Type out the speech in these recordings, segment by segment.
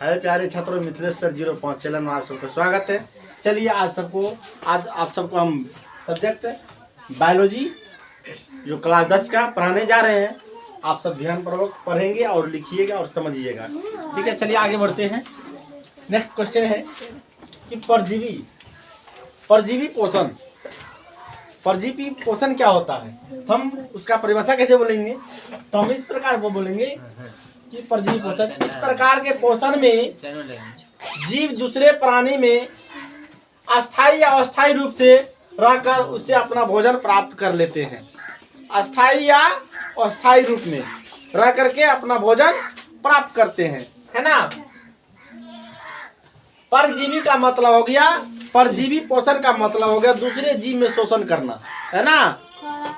है प्यारे छात्रों, मिथिलेश सर 05 चैनल में आप सबको स्वागत है। चलिए आज आप सबको हम सब्जेक्ट बायोलॉजी जो क्लास 10 का पढ़ाने जा रहे हैं। आप सब ध्यानपूर्वक पढ़ेंगे और लिखिएगा और समझिएगा, ठीक है। चलिए आगे बढ़ते हैं। नेक्स्ट क्वेश्चन है कि परजीवी पोषण क्या होता है। तो हम उसका परिभाषा कैसे बोलेंगे, तो हम इस प्रकार वो बोलेंगे कि परजीवी पोषण इस प्रकार के पोषण में जीव दूसरे प्राणी में अस्थायी या अस्थायी रूप से रहकर उससे अपना भोजन प्राप्त कर लेते हैं। अस्थायी या अस्थायी रूप में रह करके अपना भोजन प्राप्त करते हैं, है ना। परजीवी का मतलब हो गया, परजीवी पोषण का मतलब हो गया दूसरे जीव में शोषण करना, है ना।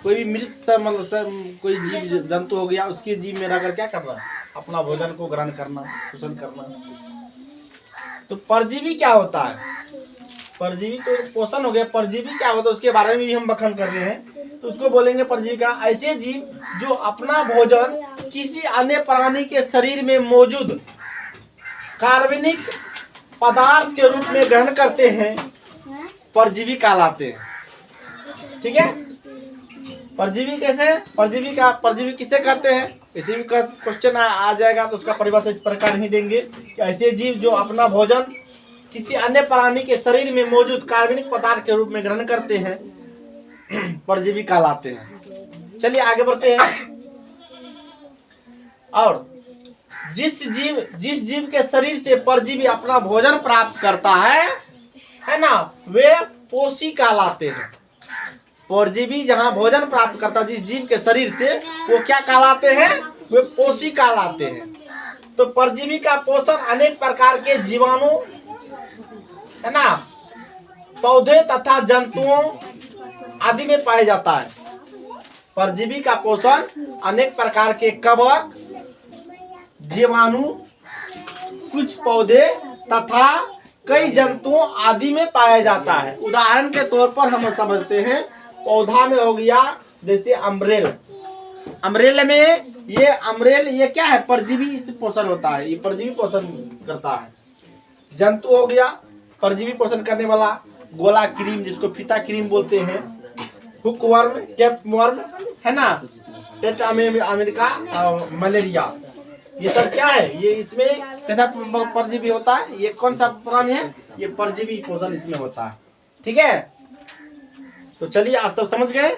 कोई भी मृत मतलब कोई जीव जंतु हो गया, उसके जीव में रहकर क्या करना, अपना भोजन को ग्रहण करना, शोषण करना। तो परजीवी क्या होता है, परजीवी तो पोषण हो गया। परजीवी क्या होता है उसके बारे में भी हम बखान कर रहे हैं, तो उसको बोलेंगे परजीवी का ऐसे जीव जो अपना भोजन किसी अन्य प्राणी के शरीर में मौजूद कार्बनिक पदार्थ के रूप में ग्रहण करते हैं, परजीवी कहलाते हैं, ठीक है। परजीवी कैसे, परजीवी किसे कहते हैं, इसी का क्वेश्चन आ जाएगा तो उसका परिभाषा इस प्रकार ही देंगे कि ऐसे जीव जो अपना भोजन किसी अन्य प्राणी के शरीर में मौजूद कार्बनिक पदार्थ के रूप में ग्रहण करते हैं, परजीवी कहलाते हैं। चलिए आगे बढ़ते हैं। और जिस जीव के शरीर से परजीवी अपना भोजन प्राप्त करता है ना, वे पोषी कहलाते हैं। परजीवी जहां भोजन प्राप्त करता है जिस जीव के शरीर से, वो क्या कहलाते हैं, वे पोषी कहलाते हैं। तो परजीवी का पोषण अनेक प्रकार के जीवाणु, है ना, पौधे तथा जंतुओं आदि में पाया जाता है। परजीवी का पोषण अनेक प्रकार के कवक, जीवाणु, कुछ पौधे तथा कई जंतुओं आदि में पाया जाता है। उदाहरण के तौर पर हम समझते हैं, पौधा में हो गया जैसे अमरेल में ये क्या है, परजीवी से पोषण होता है, ये परजीवी पोषण करता है। जंतु हो गया परजीवी पोषण करने वाला, गोला क्रीम जिसको फीता क्रीम बोलते हैं, हुक वर्म, टेप वर्म, है ना, टेट अमेरिका, मलेरिया, ये सब क्या है, ये इसमें कैसा परजीवी होता है, ये कौन सा प्राणी है, ये परजीवी पोषण इसमें होता है, ठीक है। तो चलिए आप सब समझ गए।